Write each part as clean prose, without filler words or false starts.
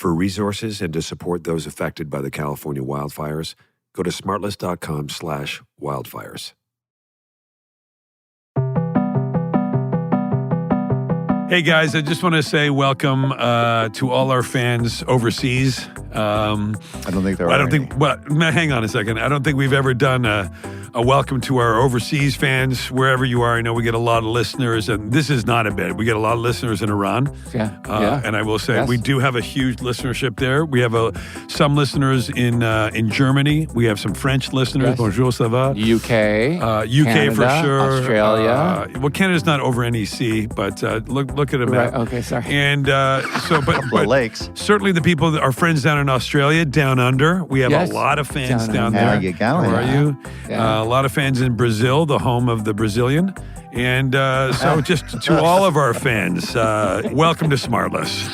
For resources and to support those affected by the California wildfires, go to smartless.com/wildfires. Hey guys, I just want to say welcome to all our fans overseas. I don't think there are. Well, hang on a second. I don't think we've ever done a welcome to our overseas fans, wherever you are. I know we get a lot of listeners, and this is not a bit. We get a lot of listeners in Iran. And I will say we do have a huge listenership there. We have some listeners in Germany. We have some French listeners. Yes. Bonjour, ça va? UK, UK Canada, for sure. Australia. Well, Canada's not over NEC, but look at a map. Right, okay, sorry. And but lakes. certainly the people, our friends down in Australia, down under, we have Yes. a lot of fans down under. there. How you going? How are you? Yeah. A lot of fans in Brazil, the home of the Brazilian. And so just to all of our fans, welcome to SmartLess.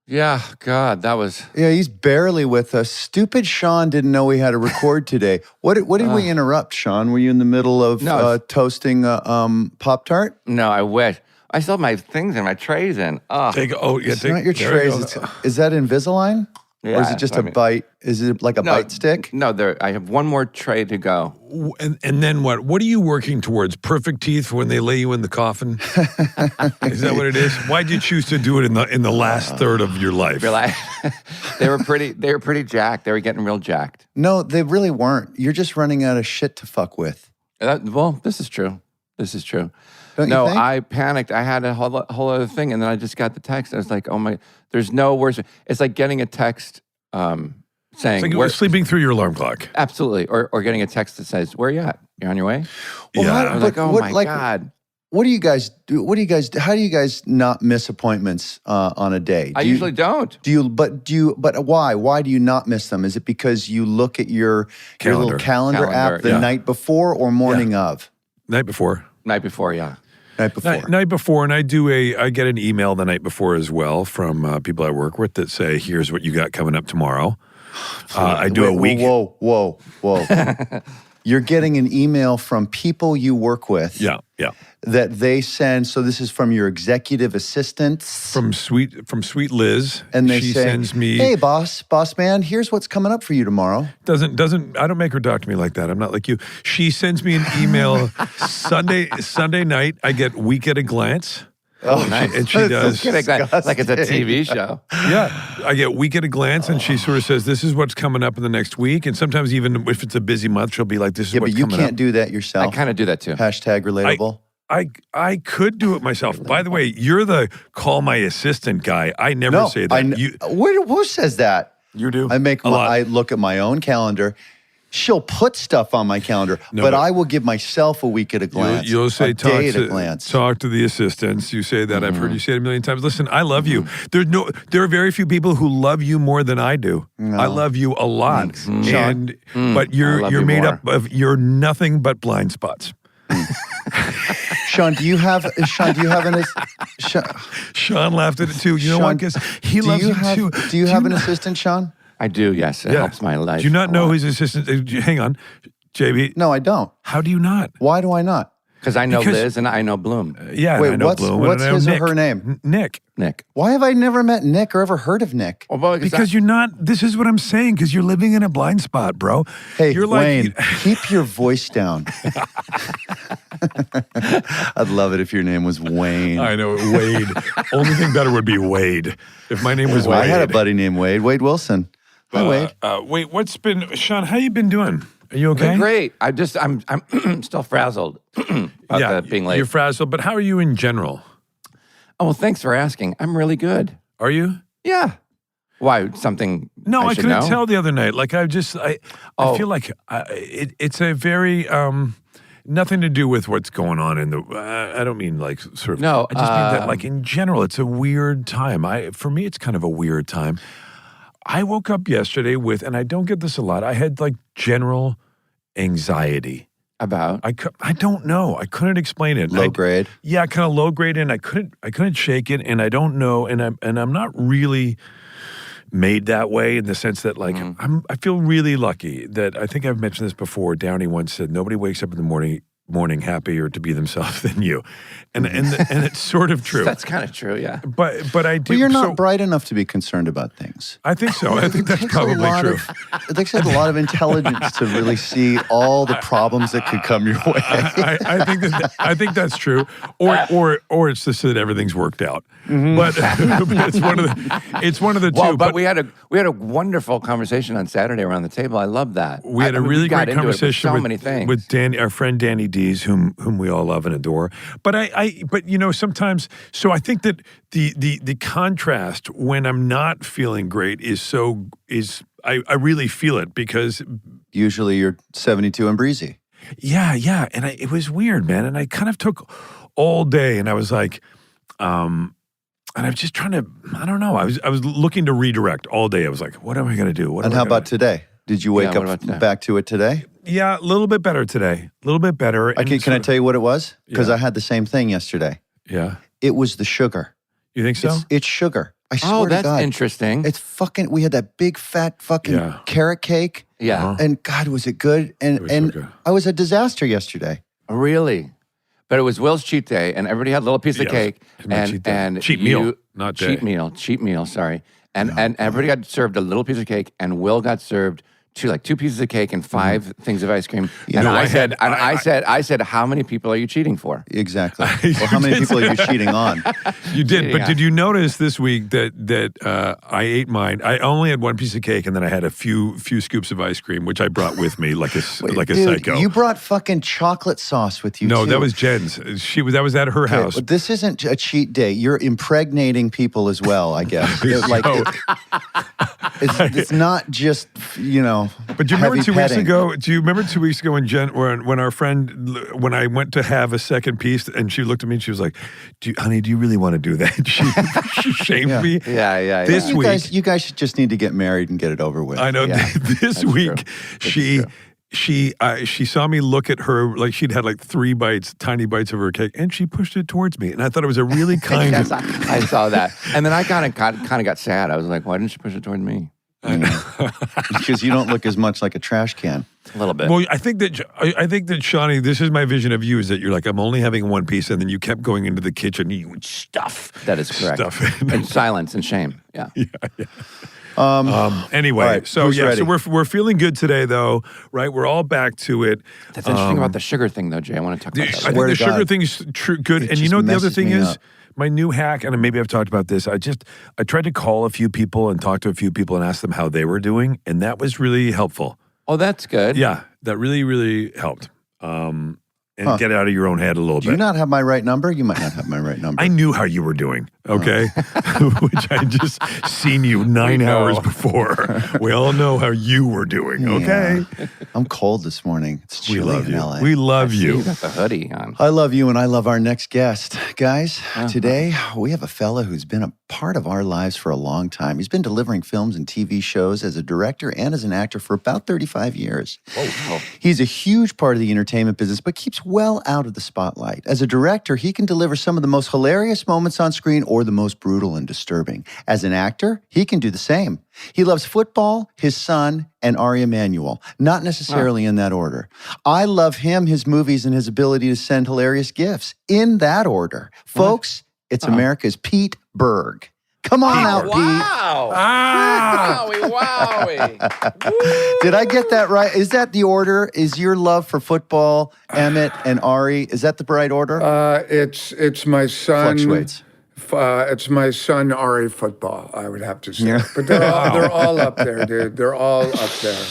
Yeah, God, that was... Yeah, he's barely with us. Stupid Sean didn't know we had to record today. What did we interrupt, Sean? Were you in the middle of toasting Pop-Tart? No, I wish. I still have my things in, my trays in. Oh. It's not your trays. Is that Invisalign? Yeah, or is it just a bite? Is it like a bite stick? No, I have one more tray to go. And then what? What are you working towards? Perfect teeth for when they lay you in the coffin? Is that what it is? Why'd you choose to do it in the last third of your life? They were pretty jacked. They were getting real jacked. No, they really weren't. You're just running out of shit to fuck with. Well, this is true. This is true. Don't you think? I panicked. I had a whole other thing, and then I just got the text. I was like, oh my, there's no worse. It's like getting a text saying, it's like you were sleeping through your alarm clock. Absolutely. Or getting a text that says, where are you at? You're on your way? Well, Yeah. I was like, oh my God. What do you guys do? How do you guys not miss appointments on a day? I usually don't. But why? Why do you not miss them? Is it because you look at your little calendar app the night before or morning of? Night before. Night before, yeah. Night before. Night before, and I get an email the night before as well from people I work with that say, here's what you got coming up tomorrow. I do a week. Whoa. You're getting an email from people you work with. Yeah. That they send. So this is from your executive assistants. From sweet Liz. And she sends me, hey boss man, here's what's coming up for you tomorrow. I don't make her talk to me like that. I'm not like you. She sends me an email Sunday night. I get week at a glance. Oh, nice. And she does. Like it's a TV show. Yeah. I get week at a glance, and she sort of says, this is what's coming up in the next week. And sometimes even if it's a busy month, she'll be like, this is what's coming up. But you can't do that yourself. I kind of do that too. Hashtag relatable. I could do it myself. By the way, you're the call my assistant guy. I never say that. Who says that? You do. I look at my own calendar. She'll put stuff on my calendar, but I will give myself a week at a glance. You'll say a day at a glance. Talk to the assistants. You say that. I've heard you say it a million times. Listen, I love you. There are very few people who love you more than I do. No. I love you a lot, but you're made up of nothing but blind spots. Sean, do you have an? Sean laughed at it too. You know what? Because he loves you too. Do you have an assistant, Sean? I do, yes. It helps my life. Do you not know his assistant? Hang on, JB. No, I don't. How do you not? Why do I not? Because I know Liz and I know Bloom. Yeah, wait, I know what's Bloom. What's his or her name? Nick. Why have I never met Nick or ever heard of Nick? Well, because you're not. This is what I'm saying. Because you're living in a blind spot, bro. Hey, you're Wayne, keep your voice down. I'd love it if your name was Wayne. I know, Wade. Only thing better would be Wade. If my name was Wade. I had a buddy named Wade Wilson. Hi, Wade. Wait, Sean, how you been doing? Are you okay? Great. I'm still frazzled about being late. You're frazzled, but how are you in general? Oh, well, thanks for asking. I'm really good. Are you? Yeah. Why? Something No, I should couldn't know? tell the other night. Like, I feel like it's a very, nothing to do with what's going on in the, I don't mean like sort of, No, I just mean that like in general, it's a weird time. For me, it's kind of a weird time. I woke up yesterday with, and I don't get this a lot, I had like general anxiety. About? I don't know. I couldn't explain it. Low grade? Yeah, kind of low grade, and I couldn't shake it, and I don't know, and I'm not really made that way in the sense that like I feel really lucky that I think I've mentioned this before. Downey once said nobody wakes up in the morning happier to be themselves than you, and it's sort of true. That's kind of true, yeah. But I do. But you're not bright enough to be concerned about things. I think so. I think that's probably true. It takes a lot of intelligence to really see all the problems that could come your way. I think that's true. Or it's just that everything's worked out. But it's one of the two. Well, but we had a wonderful conversation on Saturday around the table. I love that. We had a really great conversation so many things. with our friend Danny Dees, whom we all love and adore. But but you know, sometimes, so I think that the contrast when I'm not feeling great is I really feel it because usually you're 72 and breezy. Yeah, and it was weird, man. And I kind of took all day, and I was like, and I was just trying to, I don't know. I was looking to redirect all day. I was like, what am I going to do? And how about today? Did you wake up back to it today? Yeah, a little bit better today. A little bit better. Can I tell you what it was? Because I had the same thing yesterday. Yeah. It was the sugar. You think so? It's sugar. I swear to God. Oh, that's interesting. It's fucking, we had that big fat fucking carrot cake. Yeah. And God, was it good? And I was a disaster yesterday. Really? But it was Will's cheat day, and everybody had a little piece of cake. And cheat meal, not day. Cheat meal, sorry. And everybody got served a little piece of cake, and Will got served two pieces of cake and 5 things of ice cream. And I said, how many people are you cheating for? Exactly. Well, how many people are you cheating on? You did, but did you notice this week that I ate mine? I only had 1 piece of cake, and then I had a few scoops of ice cream, which I brought with me like a psycho. You brought fucking chocolate sauce with you. No, too. That was Jen's. That was at her house. But this isn't a cheat day. You're impregnating people as well, I guess. It's not just, you know. But do you remember 2 weeks ago? Do you remember 2 weeks ago when our friend, when I went to have a second piece, and she looked at me and she was like, "Honey, do you really want to do that?" She shamed me. Yeah. This week, you guys just need to get married and get it over with. I know. Yeah. This week, she saw me look at her like she'd had like 3 tiny bites of her cake, and she pushed it towards me, and I thought it was a really kind. Yes, I saw that, and then I kind of got sad. I was like, why didn't she push it toward me? Because you don't look as much like a trash can. A little bit. Well, I think that Shawnee, this is my vision of you, is that you're like, I'm only having 1 piece, and then you kept going into the kitchen, you would stuff. That is correct. And silence and shame. Yeah. Anyway, right, so ready? So we're feeling good today, though, right? We're all back to it. That's interesting about the sugar thing, though, Jay. I want to talk about that. I think the sugar thing is good, and you know what the other thing is? My new hack, and maybe I've talked about this, I tried to call a few people and talk to a few people and ask them how they were doing, and that was really helpful. Oh, that's good. Yeah, that really, really helped. And get out of your own head a little bit. Do you not have my right number? You might not have my right number. I knew how you were doing, okay? Which I just seen you 9 hours before. We all know how you were doing, okay? Yeah. I'm cold this morning. It's chilly in LA. We love you. You got the hoodie on. I love you, and I love our next guest. Guys, today we have a fella who's been a part of our lives for a long time. He's been delivering films and TV shows as a director and as an actor for about 35 years. Whoa. He's a huge part of the entertainment business, but keeps well out of the spotlight. As a director, he can deliver some of the most hilarious moments on screen or the most brutal and disturbing. As an actor, he can do the same. He loves football, his son, and Ari Emanuel, not necessarily in that order. I love him, his movies, and his ability to send hilarious gifts in that order. Folks, it's America's Pete Berg. Come on out, Pete. Wow. Wowie. Did I get that right? Is that the order? Is your love for football, Emmett and Ari, is that the right order? It's my son. Fluctuates. It's my son, Ari Football, I would have to say. Yeah. But they're all up there, dude. They're all up there.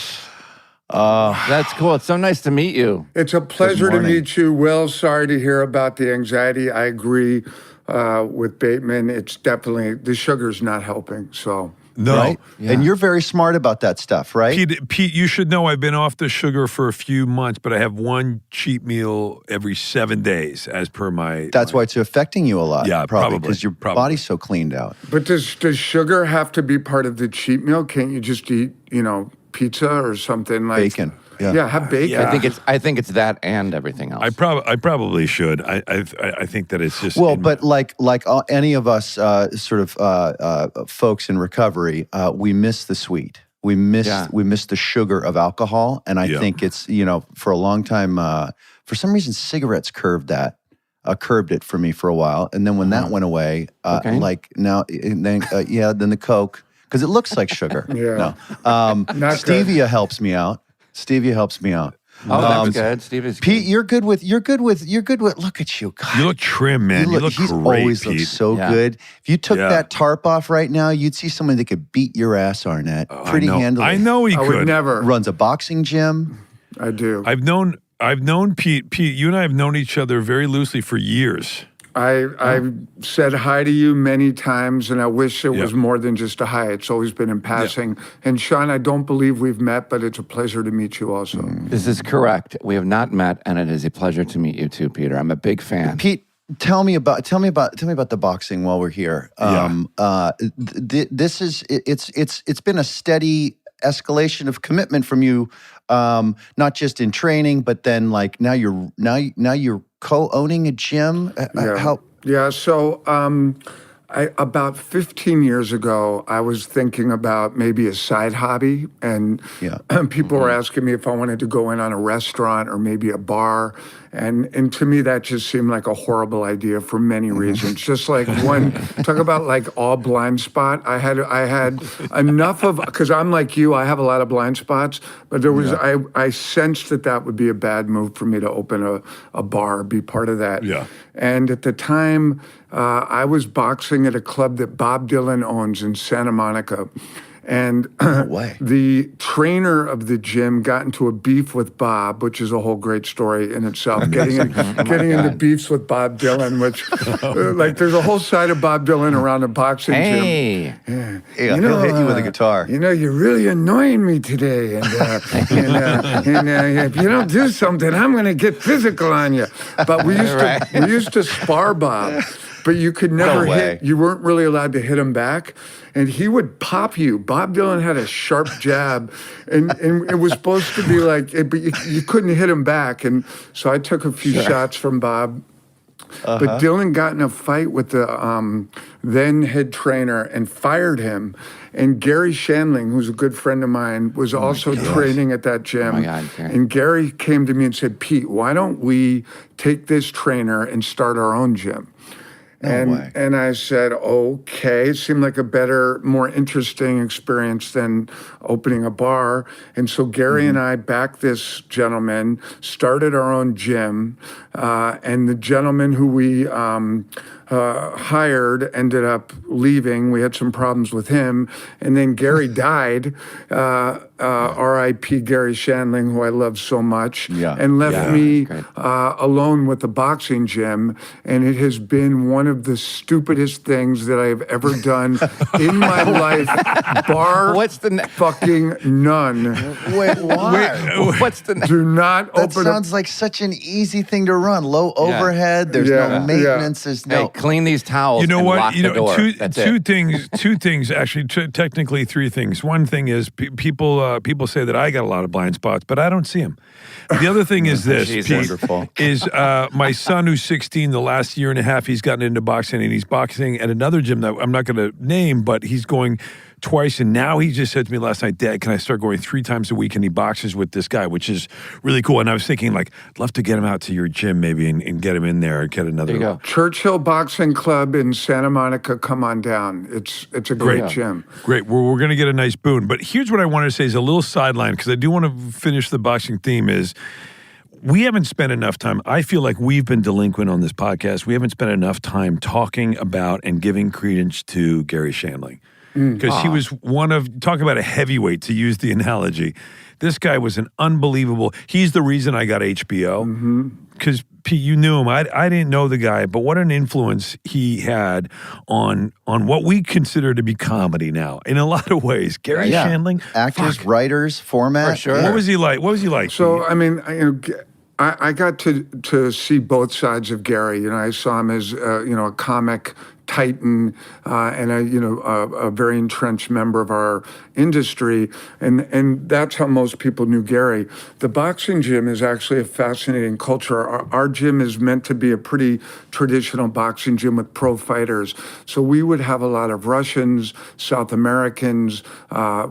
That's cool. It's so nice to meet you. It's a pleasure to meet you, Will. Sorry to hear about the anxiety. I agree with Bateman. It's definitely, the sugar's not helping, so. No. Right? Yeah. And you're very smart about that stuff, right? Pete, you should know I've been off the sugar for a few months, but I have 1 cheat meal every 7 days as per my... That's why it's affecting you a lot. Yeah, probably. Because your body's so cleaned out. But does sugar have to be part of the cheat meal? Can't you just eat, pizza or something like... Bacon. Yeah, have bacon. Yeah. I think it's that and everything else. I probably should. I think that it's just but like any of us folks in recovery, we miss the sweet. We miss the sugar of alcohol, and I think it's for a long time. For some reason, cigarettes curbed it for me for a while, and then when that went away, like now, then the Coke, because it looks like sugar. Yeah. No. Not Stevia good. helps me out. Stevia helps me out. Oh, that's good. Steve is Pete, good. you're good with. Look at you, God. You look trim, man. You look he's great, always Pete. looked so Yeah. good. If you took that tarp off right now, you'd see someone that could beat your ass, Arnett, pretty handily. I know he I could. would never. Runs a boxing gym. I do. I've known Pete. Pete, you and I have known each other very loosely for years. I've said hi to you many times, and I wish it was more than just a hi. It's always been in passing. And Sean, I don't believe we've met, but it's a pleasure to meet you also. This is correct. We have not met, and it is a pleasure to meet you too, Peter. I'm a big fan. Pete, tell me about the boxing while we're here. This is it's been a steady escalation of commitment from you, not just in training, but then like now you're co-owning a gym. So about 15 years ago, I was thinking about maybe a side hobby, and people were asking me if I wanted to go in on a restaurant or maybe a bar, and to me that just seemed like a horrible idea for many reasons. Just like talk about like all blind spot. I had enough of, because I'm like you, I have a lot of blind spots, but there was I sensed that would be a bad move for me to open a bar, be part of that. Yeah. And at the time, I was boxing at a club that Bob Dylan owns in Santa Monica. And the trainer of the gym got into a beef with Bob, which is a whole great story in itself. Getting into beefs with Bob Dylan, which like there's a whole side of Bob Dylan around a boxing gym. Yeah, he'll hit you with a guitar. You're really annoying me today, and if you don't do something, I'm going to get physical on you. But we used to spar Bob. But you could never hit, you weren't really allowed to hit him back. And he would pop you. Bob Dylan had a sharp jab. And it was supposed to be like, but you couldn't hit him back. And so I took a few shots from Bob. But Dylan got in a fight with the then head trainer and fired him. And Gary Shandling, who's a good friend of mine, was also training at that gym. Oh my God, Gary. And Gary came to me and said, Pete, why don't we take this trainer and start our own gym? And I said, okay. It seemed like a better, more interesting experience than opening a bar. And so Gary and I backed this gentleman, started our own gym, and the gentleman who we hired ended up leaving. We had some problems with him. And then Gary died, R.I.P. Gary Shandling, who I love so much, and left me alone with the boxing gym. And it has been one of the stupidest things that I have ever done in my life. Bar fucking none. Wait, why? Do not That open sounds like such an easy thing to run. Low overhead. There's no maintenance. There's no. Hey, clean these towels. You know and what? Lock the door. That's two it. things. Two things. Actually, technically, three things. One thing is people say that I got a lot of blind spots, but I don't see them. The other thing is this, Pete, is my son who's 16. The last year and a half, he's gotten into boxing, and he's boxing at another gym that I'm not going to name, but he's going twice, and now he just said to me last night, Dad, can I start going 3 times a week? And he boxes with this guy, which is really cool. And I was thinking, like, I'd love to get him out to your gym maybe and get him in there and get another. There you go. Churchill Boxing Club in Santa Monica. Come on down. It's a great gym. Great. We're going to get a nice boon. But here's what I wanted to say is a little sideline, because I do want to finish the boxing theme is, we haven't spent enough time. I feel like we've been delinquent on this podcast. We haven't spent enough time talking about and giving credence to Gary Shandling. Because he was talk about a heavyweight, to use the analogy. This guy was an unbelievable, he's the reason I got HBO. Because, Pete, you knew him. I didn't know the guy, but what an influence he had on what we consider to be comedy now, in a lot of ways. Gary Shandling. Actors, writers, format. For sure. What was he like? So, I mean, I got to see both sides of Gary. I saw him as a comic titan and a very entrenched member of our industry, and that's how most people knew Gary. The boxing gym is actually a fascinating culture. Our gym is meant to be a pretty traditional boxing gym with pro fighters. So we would have a lot of Russians, South Americans.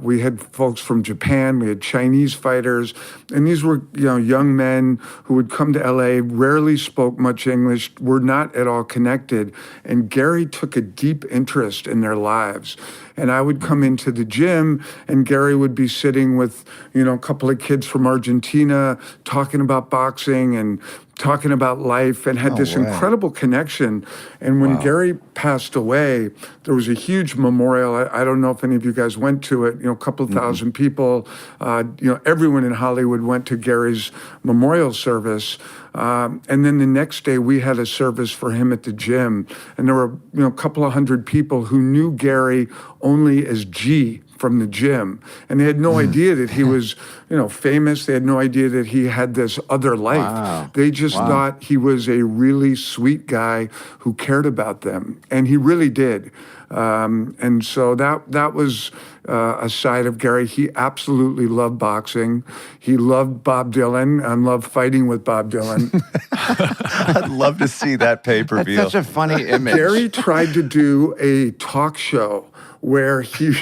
We had folks from Japan. We had Chinese fighters, and these were young men who would come to LA, rarely spoke much English, were not at all connected, and Gary took a deep interest in their lives. And I would come into the gym, and Gary would be sitting with, a couple of kids from Argentina, talking about boxing and talking about life, and had this incredible connection. And when Gary passed away, there was a huge memorial. I don't know if any of you guys went to it. A couple of thousand people. Everyone in Hollywood went to Gary's memorial service. And then the next day, we had a service for him at the gym, and there were a couple of hundred people who knew Gary only as G from the gym, and they had no idea that he was famous. They had no idea that he had this other life. They just thought he was a really sweet guy who cared about them, and he really did. And so that was a side of Gary. He absolutely loved boxing. He loved Bob Dylan and loved fighting with Bob Dylan. I'd love to see that pay-per-view. That's such a funny image. Gary tried to do a talk show where he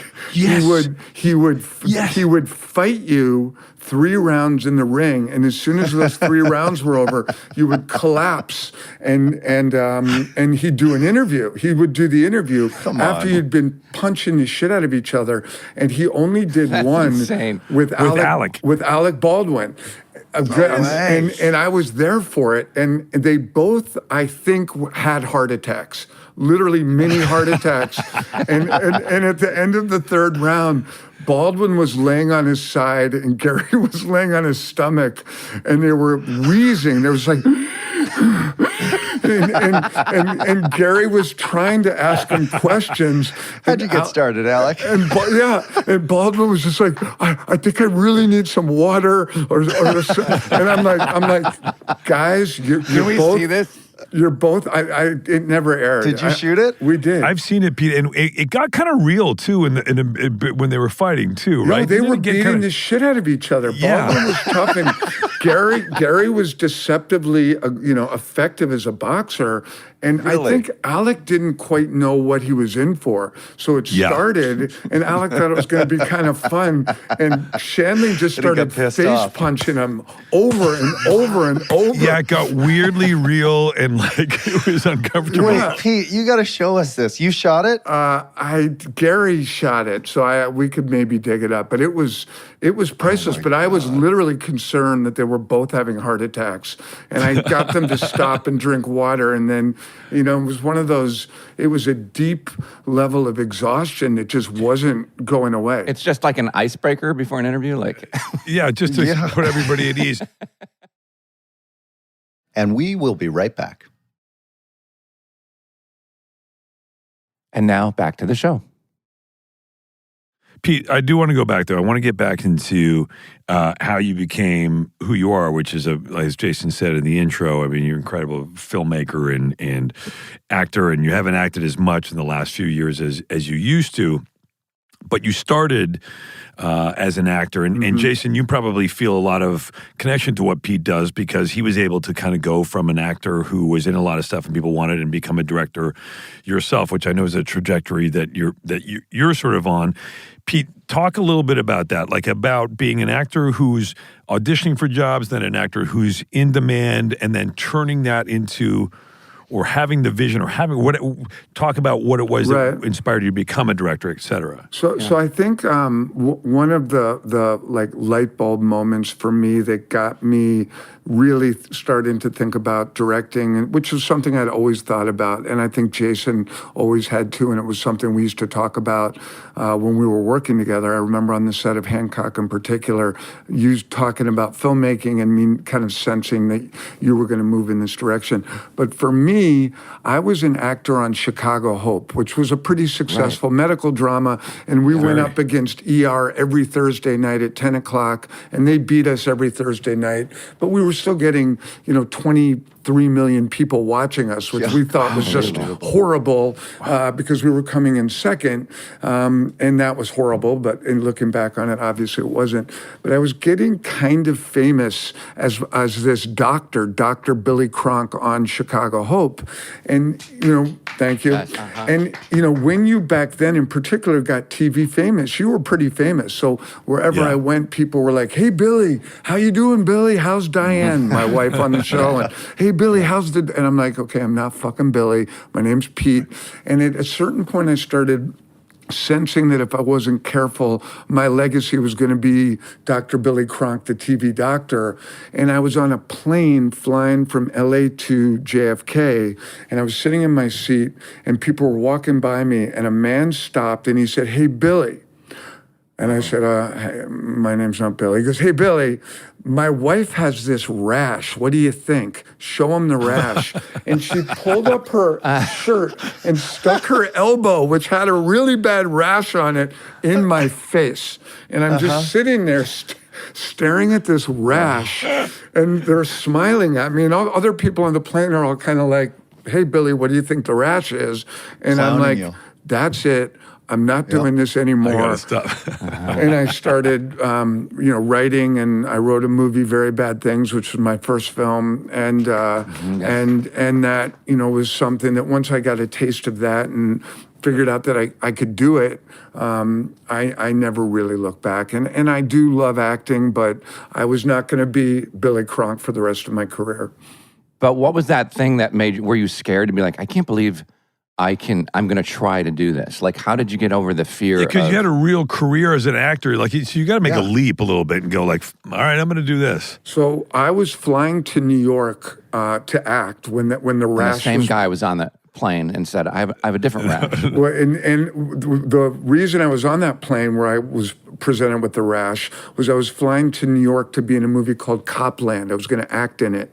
would fight you 3 rounds in the ring, and as soon as those 3 rounds were over, you would collapse, and he'd do an interview. He would do the interview after you'd been punching the shit out of each other, and he only did one with Alec Baldwin. And I was there for it, and they both, I think, had heart attacks. Literally mini heart attacks. and at the end of the 3rd round, Baldwin was laying on his side and Gary was laying on his stomach, and they were wheezing. There was like, and Gary was trying to ask him questions. How'd you get started, Alec? And Baldwin was just like, I think I really need some water, and I'm like, guys, Can we both, see this? You're both. It never aired. Did you shoot it? We did. I've seen it, Pete, and it got kind of real too when they were fighting too, right? They were beating the shit out of each other. Baldwin was tough, and Gary was deceptively, effective as a boxer. And I think Alec didn't quite know what he was in for. So it started, and Alec thought it was going to be kind of fun. And Shandling just started face punching him over and over and over. Yeah, it got weirdly real, and it was uncomfortable. Wait, Pete, you got to show us this. You shot it? Gary shot it, so we could maybe dig it up. But it was priceless. But I was literally concerned that they were both having heart attacks, and I got them to stop and drink water, and then. It was one of those, it was a deep level of exhaustion that just wasn't going away. It's just like an icebreaker before an interview, Yeah, just to put everybody at ease. And we will be right back. And now back to the show. Pete, I do want to go back, though. I want to get back into how you became who you are, which is, as Jason said in the intro, I mean, you're an incredible filmmaker and actor, and you haven't acted as much in the last few years as you used to. But you started as an actor, and Jason, you probably feel a lot of connection to what Pete does because he was able to kind of go from an actor who was in a lot of stuff and people wanted and become a director yourself, which I know is a trajectory that you're sort of on. Pete, talk a little bit about that, like about being an actor who's auditioning for jobs, then an actor who's in demand, and then turning that into, or having the vision, or talk about what it was that inspired you to become a director, et cetera. So I think one of the light bulb moments for me that got me really starting to think about directing, which was something I'd always thought about, and I think Jason always had too, and it was something we used to talk about when we were working together. I remember on the set of Hancock in particular, you talking about filmmaking and me kind of sensing that you were going to move in this direction. But for me, I was an actor on Chicago Hope, which was a pretty successful medical drama, and we went up against ER every Thursday night at 10 o'clock, and they beat us every Thursday night, but we were still getting, $20,000, 3 million people watching us, which we thought was just horrible because we were coming in second. And that was horrible. But in looking back on it, obviously it wasn't. But I was getting kind of famous as this doctor, Dr. Billy Cronk on Chicago Hope. And, thank you. Yes, And, when you back then in particular got TV famous, you were pretty famous. So wherever I went, people were like, hey, Billy, how you doing, Billy? How's Diane, my wife on the show? And, hey, Billy, and I'm like, okay, I'm not fucking Billy. My name's Pete. And at a certain point, I started sensing that if I wasn't careful, my legacy was going to be Dr. Billy Cronk, the TV doctor. And I was on a plane flying from LA to JFK, and I was sitting in my seat, and people were walking by me, and a man stopped, and he said, hey, Billy. And I said, hey, my name's not Billy. He goes, hey, Billy, my wife has this rash. What do you think? Show him the rash. And she pulled up her shirt and stuck her elbow, which had a really bad rash on it, in my face. And I'm just sitting there staring at this rash, and they're smiling at me. And all other people on the plane are all kind of like, hey, Billy, what do you think the rash is? And Clowning I'm like, you. That's it. I'm not doing this anymore. I gotta stop. And I started, writing, and I wrote a movie, Very Bad Things, which was my first film, and that was something that once I got a taste of that and figured out that I could do it, I never really looked back. And I do love acting, but I was not going to be Billy Cronk for the rest of my career. But what was that thing that made you? Were you scared to be like, I can't believe I'm going to try to do this? Like, how did you get over the fear? Because you had a real career as an actor. Like, so you got to make a leap a little bit and go like, all right, I'm going to do this. So I was flying to New York to act when the rash. The same guy was on the plane and said, I have a different rash. Well, and the reason I was on that plane where I was presented with the rash was I was flying to New York to be in a movie called Copland. I was going to act in it.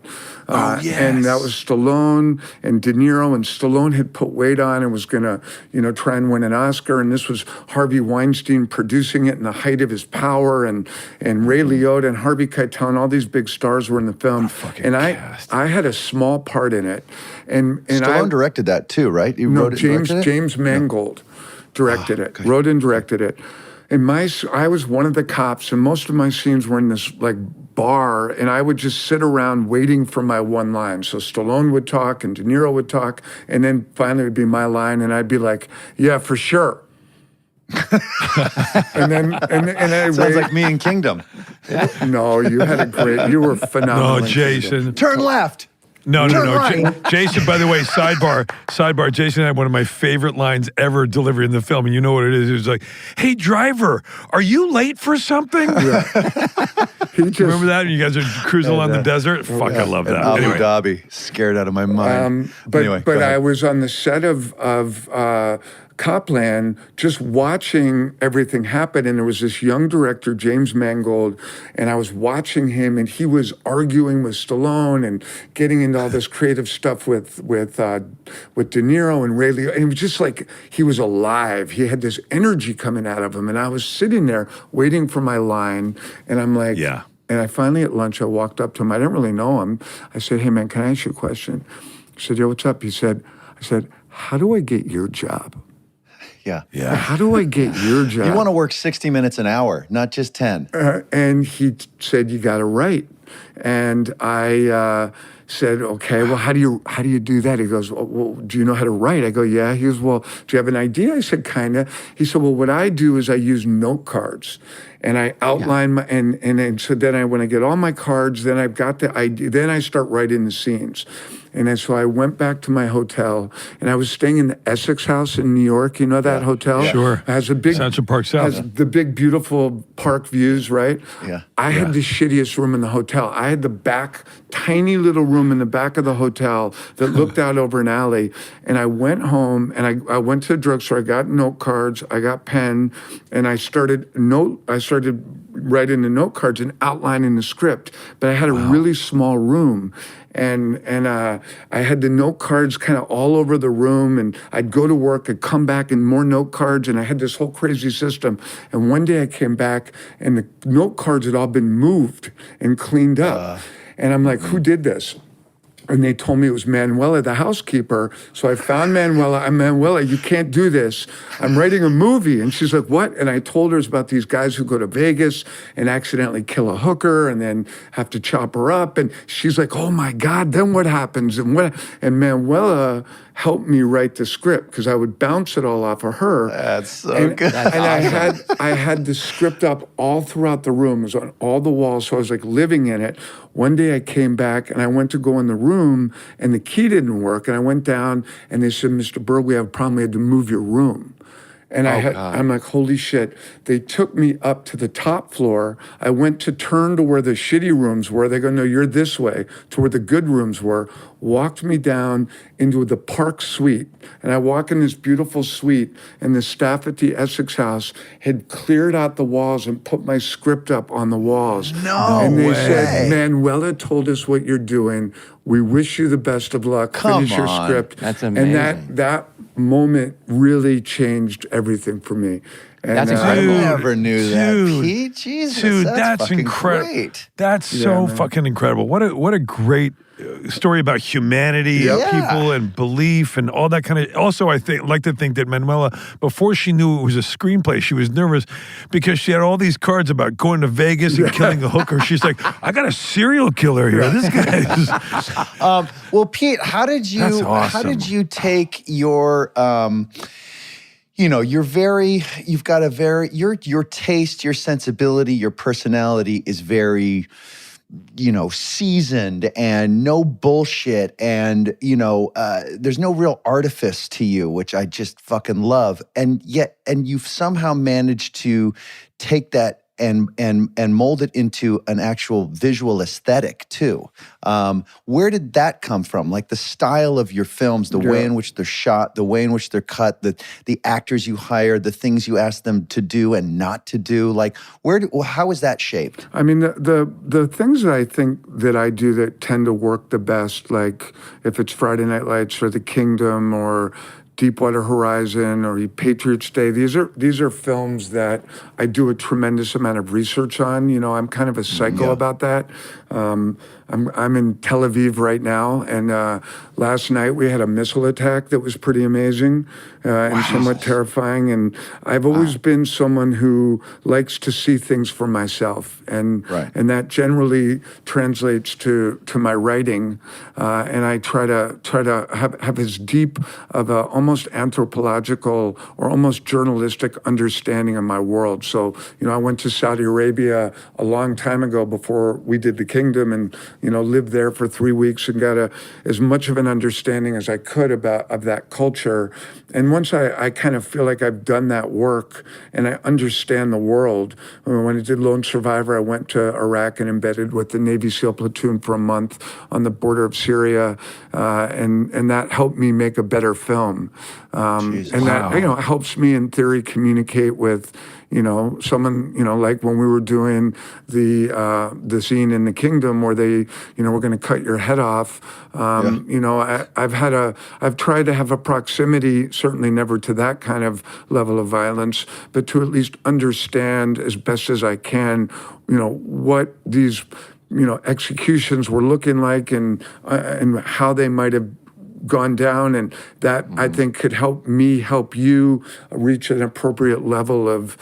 And that was Stallone and De Niro, and Stallone had put weight on and was going to, try and win an Oscar. And this was Harvey Weinstein producing it in the height of his power, and Ray Liotta and Harvey Keitel, and all these big stars were in the film. And I had a small part in it. And Stallone directed that too, right? You wrote it, James Mangold directed it, wrote and directed it. And I was one of the cops, and most of my scenes were in this bar, and I would just sit around waiting for my one line. So Stallone would talk and De Niro would talk, and then finally it would be my line, and I'd be like, yeah, for sure. and I Sounds like me in Kingdom. No, you were phenomenal. No, Jason. Turn left. No. Right. Jason, by the way, sidebar, Jason had one of my favorite lines ever delivered in the film, and you know what it is? It was like, hey, driver, are you late for something? Remember that? You guys are cruising along the desert? Fuck, I love that. Abu Dhabi, scared out of my mind. But I was on the set of Copland, just watching everything happen, and there was this young director, James Mangold, and I was watching him, and he was arguing with Stallone and getting into all this creative stuff with De Niro and Ray Liotta, and it was just like he was alive. He had this energy coming out of him, and I was sitting there waiting for my line, and I'm like, yeah. And I finally at lunch, I walked up to him. I didn't really know him. I said, hey man, can I ask you a question? He said, yeah, what's up? I said, how do I get your job? Yeah. How do I get your job? You want to work 60 minutes an hour, not just 10. And he said, you got to write. And I said, okay, well, how do you do that? He goes, well, do you know how to write? I go, yeah. He goes, well, do you have an idea? I said, kind of. He said, well, what I do is I use note cards. And I outline my, and so then when I get all my cards, then I've got the idea, then I start writing the scenes. And then so I went back to my hotel, and I was staying in the Essex House in New York. You know that hotel? Sure. It has a big Central Park South. Has the big, beautiful park views, right? Yeah. I had the shittiest room in the hotel. I had the back, tiny little room in the back of the hotel that looked out over an alley. And I went home, and I went to the drugstore. I got note cards. I got pen, and I started writing the note cards and outlining the script. But I had a really small room. And I had the note cards kind of all over the room, and I'd go to work, I'd come back and more note cards, and I had this whole crazy system. And one day I came back, and the note cards had all been moved and cleaned up. And I'm like, who did this? And they told me it was Manuela, the housekeeper. So I found Manuela. I'm Manuela, you can't do this. I'm writing a movie. And she's like, what? And I told her it's about these guys who go to Vegas and accidentally kill a hooker and then have to chop her up. And she's like, oh my God, then what happens? And Manuela helped me write the script because I would bounce it all off of her. That's so and, good. And I had the script up all throughout the room. It was on all the walls. So I was like living in it. One day I came back and I went to go in the room and the key didn't work. And I went down and they said, Mr. Berg, we have a problem. We had to move your room. And I'm like, holy shit. They took me up to the top floor. I went to turn to where the shitty rooms were. They go, no, you're this way, to where the good rooms were. Walked me down into the park suite. And I walk in this beautiful suite, and the staff at the Essex House had cleared out the walls and put my script up on the walls. No And they way. said, Manuela told us what you're doing. We wish you the best of luck. Finish your script. That's amazing. And that moment really changed everything for me. And, That's incredible. I never knew that, Pete. Jesus, Dude, that's fucking incredible. great. That's so fucking incredible. What a great story about humanity and people and belief and all that kind of. Also, I like to think that Manuela, before she knew it was a screenplay, she was nervous because she had all these cards about going to Vegas and killing a hooker. She's like, I got a serial killer here. This guy is. Well, Pete, how did you That's awesome. how did you take your you've got a very your taste, your sensibility, your personality is very seasoned and no bullshit, and there's no real artifice to you, which I just fucking love. And you've somehow managed to take that and mold it into an actual visual aesthetic too. Where did that come from? Like the style of your films, the way in which they're shot, the way in which they're cut, the actors you hire, the things you ask them to do and not to do. Like how is that shaped? I mean, the things that I think that I do that tend to work the best, like if it's Friday Night Lights or The Kingdom or Deepwater Horizon or Patriots Day. These are films that I do a tremendous amount of research on. I'm kind of a psycho about that. I'm in Tel Aviv right now, and last night we had a missile attack that was pretty amazing and somewhat terrifying. And I've always been someone who likes to see things for myself, and that generally translates to my writing. And I try to have as deep of a almost anthropological or almost journalistic understanding of my world. So I went to Saudi Arabia a long time ago before we did The Kingdom, and lived there for 3 weeks and got as much of an understanding as I could of that culture. And once I kind of feel like I've done that work and I understand the world, when I did Lone Survivor, I went to Iraq and embedded with the Navy SEAL platoon for a month on the border of Syria, and that helped me make a better film. That helps me in theory communicate with someone, like when we were doing the scene in The Kingdom where they, were going to cut your head off. I've tried to have a proximity, certainly never to that kind of level of violence, but to at least understand as best as I can, what these, executions were looking like and how they might have gone down, and that I think could help me help you reach an appropriate level of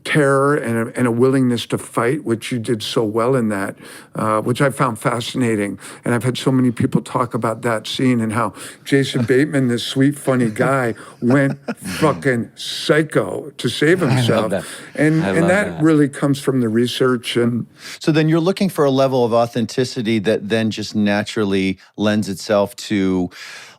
terror and a willingness to fight, which you did so well in that, which I found fascinating. And I've had so many people talk about that scene and how Jason Bateman, this sweet, funny guy, went fucking psycho to save himself. And that really comes from the research. And so then you're looking for a level of authenticity that then just naturally lends itself to,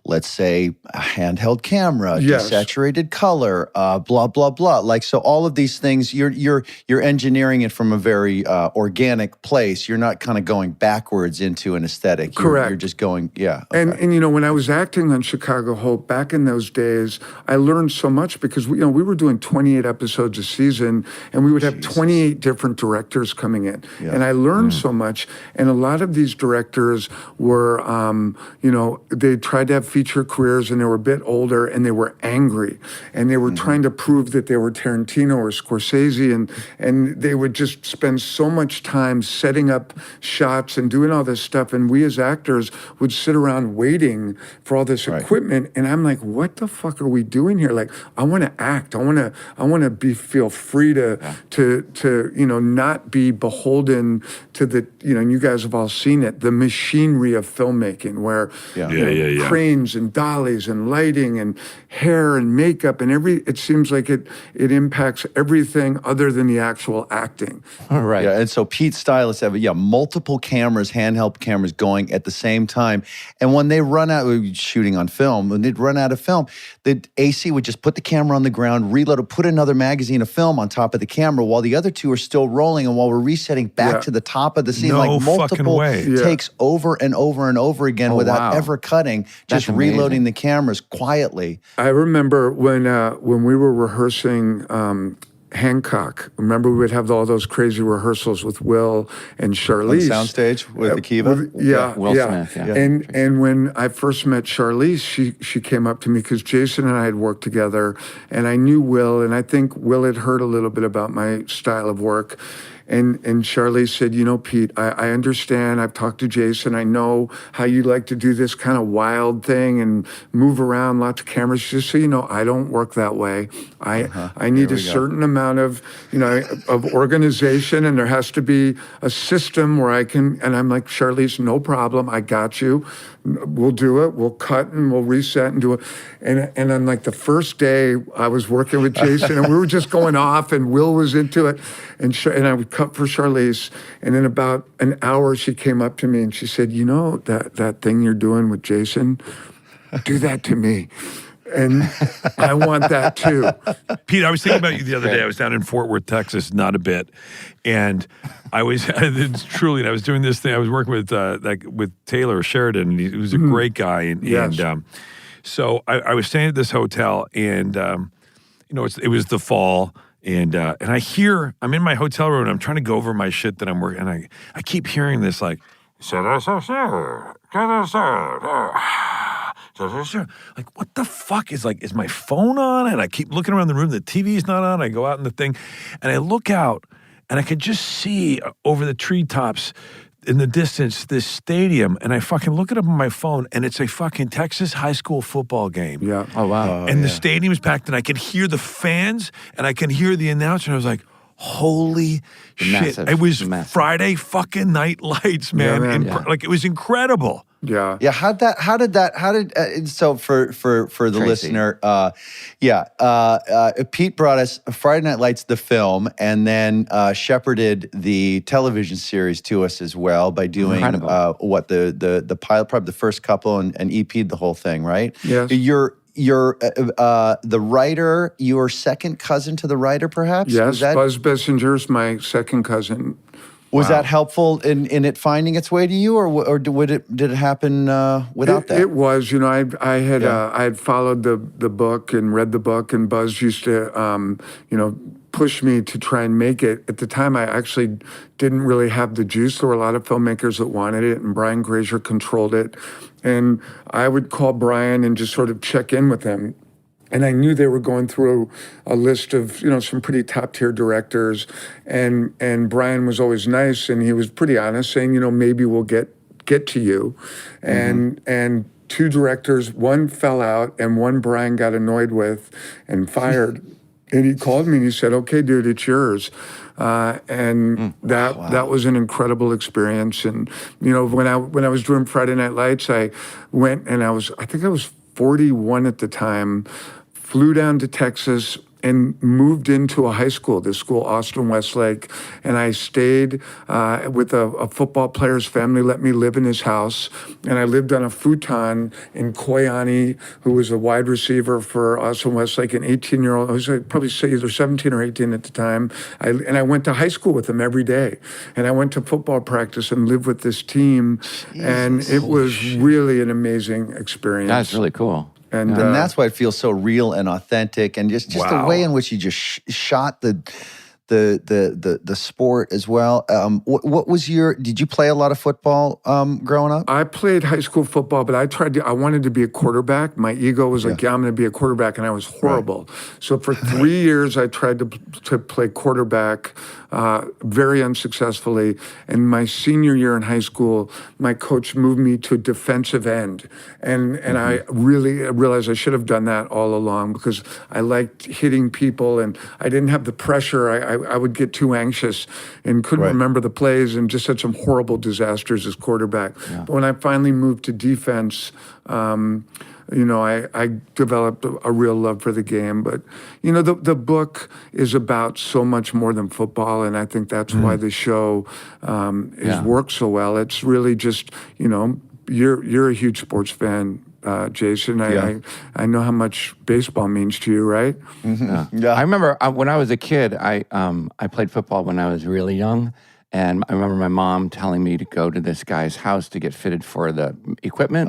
let's say, a handheld camera, desaturated color, blah, blah, blah. Like, so all of these things, you're engineering it from a very organic place. You're not kind of going backwards into an aesthetic. Correct. You're just going, okay. And when I was acting on Chicago Hope back in those days, I learned so much because we were doing 28 episodes a season, and we would have 28 different directors coming in. Yeah. And I learned so much. And a lot of these directors were, they tried to have feature careers and they were a bit older and they were angry and they were trying to prove that they were Tarantino or Scorsese, and they would just spend so much time setting up shots and doing all this stuff, and we as actors would sit around waiting for all this equipment, and I'm like, what the fuck are we doing here? Like, I want to act. I want to feel free to not be beholden to the, and you guys have all seen it, the machinery of filmmaking where cranes and dollies and lighting and hair and makeup and it seems like it impacts everything other than the actual acting. All right. Yeah, and so Pete's stylists have multiple cameras, handheld cameras going at the same time. And when they run out, shooting on film, when they'd run out of film, the AC would just put the camera on the ground, reload it, put another magazine of film on top of the camera while the other two are still rolling, and while we're resetting back to the top of the scene, like multiple takes over and over and over again without ever cutting, just reloading the cameras quietly. I remember when we were rehearsing Hancock. Remember, we would have all those crazy rehearsals with Will and Charlize. On soundstage with Akiva? Will Smith, And when I first met Charlize, she came up to me because Jason and I had worked together, and I knew Will, and I think Will had heard a little bit about my style of work. And Charlize said, Pete, I understand. I've talked to Jason. I know how you like to do this kind of wild thing and move around, lots of cameras. Just so you know, I don't work that way. I need a certain amount of, of organization, and there has to be a system where I can, and I'm like, Charlize, no problem. I got you. We'll do it. We'll cut and we'll reset and do it. And on like the first day, I was working with Jason, and we were just going off, and Will was into it. And I would cut for Charlize, and in about an hour, she came up to me and she said, that thing you're doing with Jason, do that to me. And I want that too. Pete, I was thinking about you the other day. I was down in Fort Worth, Texas, not a bit. And I was, it's truly, and I was doing this thing. I was working with Taylor Sheridan, and he was a great guy. And so I was staying at this hotel, and, it was the fall. And I'm in my hotel room, and I'm trying to go over my shit that I'm working, and I keep hearing this like what the fuck is my phone on? And I keep looking around the room, the TV's not on. I go out in the thing, and I look out, and I could just see over the treetops in the distance this stadium, and I fucking look it up on my phone, and it's a fucking Texas high school football game. Yeah. Oh, wow. And the stadium's packed, and I can hear the fans, and I can hear the announcer, and I was like, holy shit. It was Friday fucking Night Lights, man. Like, it was incredible. Yeah. Yeah. So for the listener, Pete brought us Friday Night Lights, the film, and then shepherded the television series to us as well by doing the pilot, probably the first couple, and EP'd the whole thing, right? Yes. You're the writer, your second cousin to the writer, perhaps? Yes, Buzz Bessinger's my second cousin. Was that helpful in it finding its way to you, or did it happen without that? It was. I had followed the book and read the book, and Buzz used to push me to try and make it. At the time, I actually didn't really have the juice. There were a lot of filmmakers that wanted it, and Brian Grazer controlled it. And I would call Brian and just sort of check in with him. And I knew they were going through a list of, some pretty top-tier directors. And Brian was always nice, and he was pretty honest, saying, maybe we'll get to you. And two directors, one fell out, and one Brian got annoyed with and fired. And he called me, and he said, okay, dude, it's yours. That was an incredible experience. And, when I was doing Friday Night Lights, I went, and I think I was 41 at the time, flew down to Texas and moved into a high school, this school, Austin Westlake, and I stayed with a football player's family, let me live in his house, and I lived on a futon in Koyani, who was a wide receiver for Austin Westlake, an 18-year-old, I was probably say either 17 or 18 at the time, and I went to high school with him every day, and I went to football practice and lived with this team, and it was really an amazing experience. That's really cool. And that's why it feels so real and authentic, and just the way in which you just shot the the sport as well. What was did you play a lot of football growing up? I played high school football, but I wanted to be a quarterback. My ego was like, I'm going to be a quarterback, and I was horrible. Right. So for 3 years, I tried to play quarterback, very unsuccessfully. And my senior year in high school, my coach moved me to defensive end. And I really realized I should have done that all along because I liked hitting people, and I didn't have the pressure. I would get too anxious and couldn't remember the plays and just had some horrible disasters as quarterback. Yeah. But when I finally moved to defense, I developed a real love for the game. But, the book is about so much more than football, and I think that's why the show works so well. It's really just, you're a huge sports fan, Jason. I know how much baseball means to you, right? Mm-hmm. Yeah. I remember when I was a kid, I played football when I was really young. And I remember my mom telling me to go to this guy's house to get fitted for the equipment.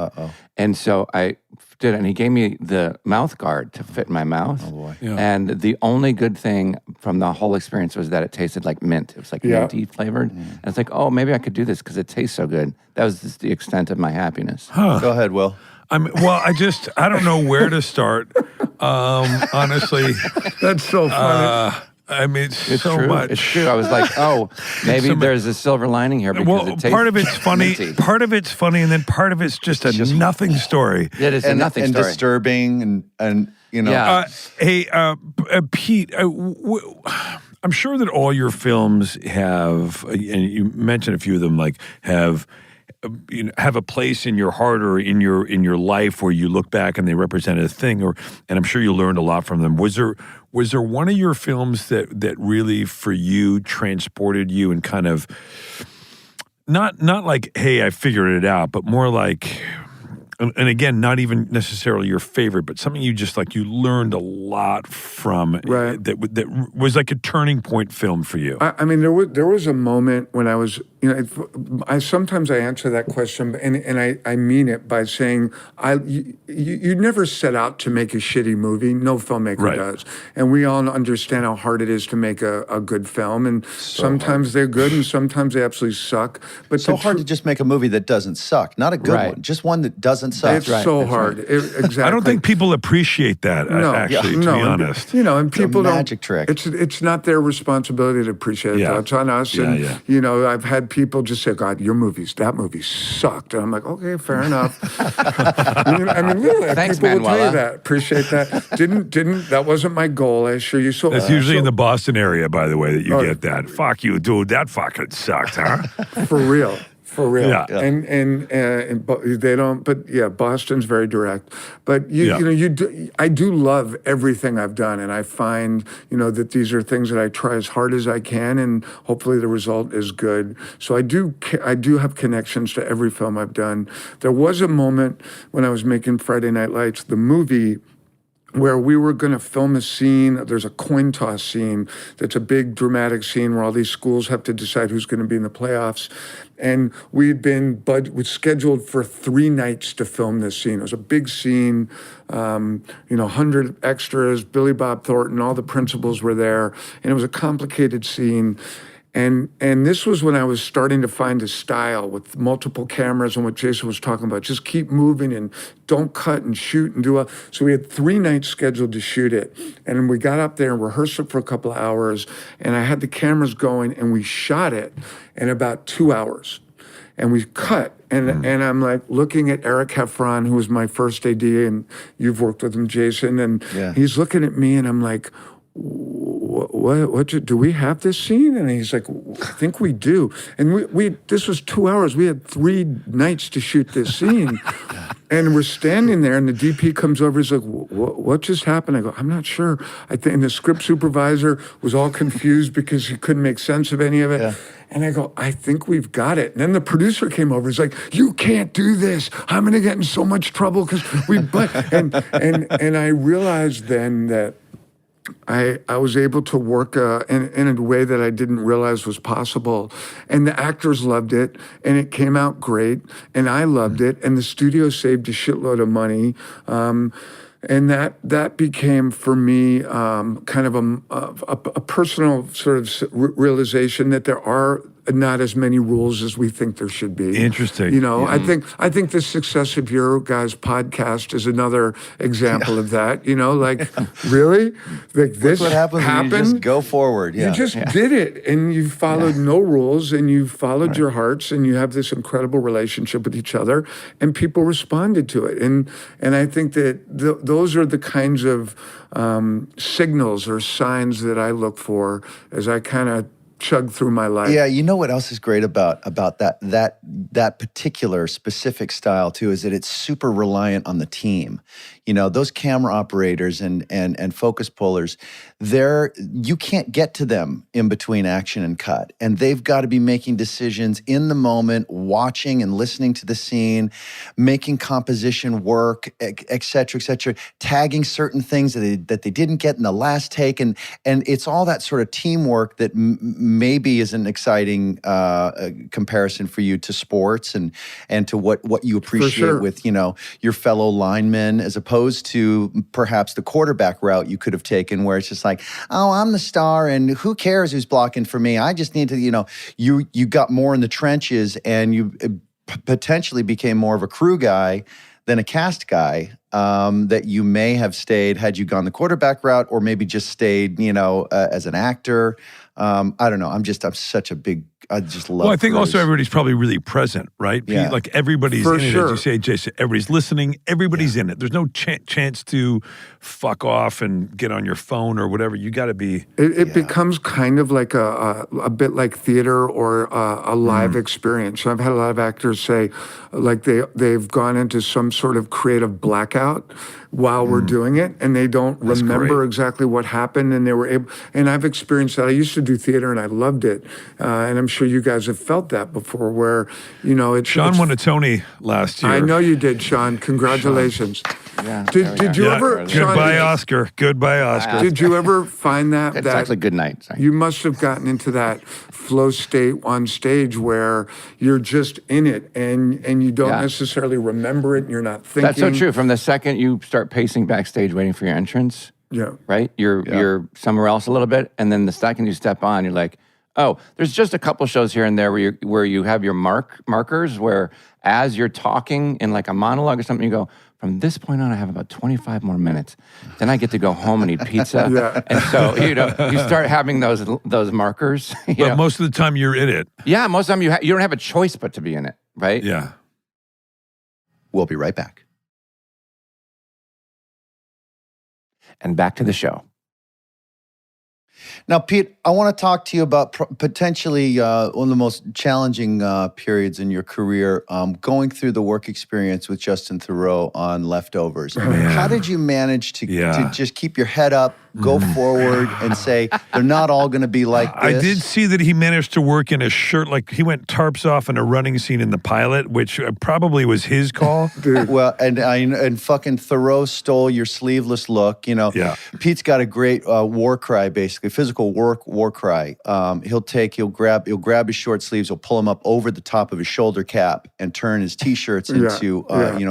And so I did it, and he gave me the mouth guard to fit in my mouth. Oh, boy. Yeah. And the only good thing from the whole experience was that it tasted like mint. It was like minty flavored. And it's like, oh, maybe I could do this because it tastes so good. That was just the extent of my happiness. Huh. Go ahead, Will. I don't know where to start. Honestly. That's so funny. It's so true. much. It's true. I was like, oh, maybe there's a silver lining here because it tastes part of it's funny, minty. Part of it's funny, and then part of it's just nothing story. It is a nothing story. And disturbing, and Yeah. Pete, I'm sure that all your films have, and you mentioned a few of them, like have a place in your heart or in your life where you look back and they represent a thing, and I'm sure you learned a lot from them. Was there one of your films that really for you transported you and kind of not like, hey, I figured it out, but more like, and again, not even necessarily your favorite, but something you just like you learned a lot from, right? That was like a turning point film for you. There was a moment when I was, sometimes I answer that question, and I mean it by saying you never set out to make a shitty movie. No filmmaker does, and we all understand how hard it is to make a good film, and sometimes they're good, and sometimes they absolutely suck. But so hard to just make a movie that doesn't suck, not a good one, just one that doesn't suck. It's so hard. Exactly. I don't think people appreciate that. Actually, to be honest, and people don't. Magic trick. It's not their responsibility to apprate it. It's on us. And I've had people just say, "God, that movie sucked," and I'm like, "Okay, fair enough." Literally, thanks, people will Manuela. tell you that. Appreciate that. Didn't that wasn't my goal. I assure you. So that's usually in the Boston area, by the way, that you get that. Fuck you, dude. That fucking sucked, huh? For real. Yeah. And they don't. But yeah, Boston's very direct. But I do love everything I've done, and I find that these are things that I try as hard as I can, and hopefully the result is good. So I do have connections to every film I've done. There was a moment when I was making Friday Night Lights, the movie, where we were going to film a scene. There's a coin toss scene that's a big dramatic scene where all these schools have to decide who's going to be in the playoffs. And we'd scheduled for 3 nights to film this scene. It was a big scene, 100 extras, Billy Bob Thornton, all the principals were there. And it was a complicated scene. And this was when I was starting to find a style with multiple cameras and what Jason was talking about. Just keep moving and don't cut and shoot and do so we had 3 nights scheduled to shoot it. And we got up there and rehearsed it for a couple of hours. And I had the cameras going and we shot it in about 2 hours. And we cut. And I'm like looking at Eric Heffron, who was my first AD, and you've worked with him, Jason. And he's looking at me and I'm like, what do we have this scene? And he's like, I think we do. And we this was 2 hours. We had 3 nights to shoot this scene. And we're standing there, and the DP comes over. He's like, what just happened? I go, I'm not sure. And the script supervisor was all confused because he couldn't make sense of any of it. Yeah. And I go, I think we've got it. And then the producer came over. He's like, you can't do this. I'm going to get in so much trouble because and I realized then that I was able to work in a way that I didn't realize was possible. And the actors loved it, and it came out great, and I loved it, and the studio saved a shitload of money. And that became for me kind of a personal sort of realization that there are not as many rules as we think there should be. Interesting. You know, I think the success of your guys' podcast is another example of that. You know, like really, like this what happens happened. when you just go forward. Yeah. You just did it, and you followed no rules, and you followed your hearts, and you have this incredible relationship with each other, and people responded to it. And I think that those are the kinds of signals or signs that I look for as I kind of chug through my life. Yeah, you know what else is great about that particular specific style too is that it's super reliant on the team. You know, those camera operators and focus pullers, you can't get to them in between action and cut. And they've got to be making decisions in the moment, watching and listening to the scene, making composition work, et cetera, tagging certain things that they didn't get in the last take. And it's all that sort of teamwork that maybe is an exciting comparison for you to sports and to what you appreciate with, you know, your fellow linemen, as opposed to perhaps the quarterback route you could have taken, where it's just like, oh, I'm the star and who cares who's blocking for me? I just need to, you know, you got more in the trenches and you potentially became more of a crew guy than a cast guy, that you may have stayed had you gone the quarterback route, or maybe just stayed, you know, as an actor. I don't know. I'm such a big, I just love. Well, I think crews. also everybody's probably really present, right? Yeah. Like everybody's For in it, sure. as you say, Jason. Everybody's listening. Everybody's in it. There's no chance to fuck off and get on your phone or whatever. You got to be. It becomes kind of like a bit like theater or a live experience. So I've had a lot of actors say, like they've gone into some sort of creative blackout while we're doing it, and they don't remember exactly what happened, and they were able. And I've experienced that. I used to do theater, and I loved it, and I'm sure you guys have felt that before, where you know Sean won a Tony last year. I know you did, Sean. Congratulations. Yeah, Did you ever? Sean, Goodbye, Oscar. Goodbye, Oscar. Did you ever find that? It's that actually good night. Sorry. you must have gotten into that flow state on stage where you're just in it and you don't necessarily remember it. And you're not thinking. That's so true. From the second you start pacing backstage waiting for your entrance, right? You're somewhere else a little bit, and then the second you step on, you're like, oh, there's just a couple shows here and there where you have your markers where as you're talking in like a monologue or something, you go, from this point on, I have about 25 more minutes. Then I get to go home and eat pizza. And so, you know, you start having those markers. But most of the time you're in it. Yeah, most of the time you don't have a choice but to be in it, right? Yeah. We'll be right back. And back to the show. Now, Pete, I want to talk to you about potentially one of the most challenging periods in your career, going through the work experience with Justin Theroux on Leftovers. How did you manage to just keep your head up, go forward, and say, they're not all going to be like this? I did see that he managed to work in a shirt, like he went tarps off in a running scene in the pilot, which probably was his call. Well, and fucking Theroux stole your sleeveless look. You know, Pete's got a great war cry, basically physical war cry. He'll grab his short sleeves, he'll pull them up over the top of his shoulder cap, and turn his t-shirts into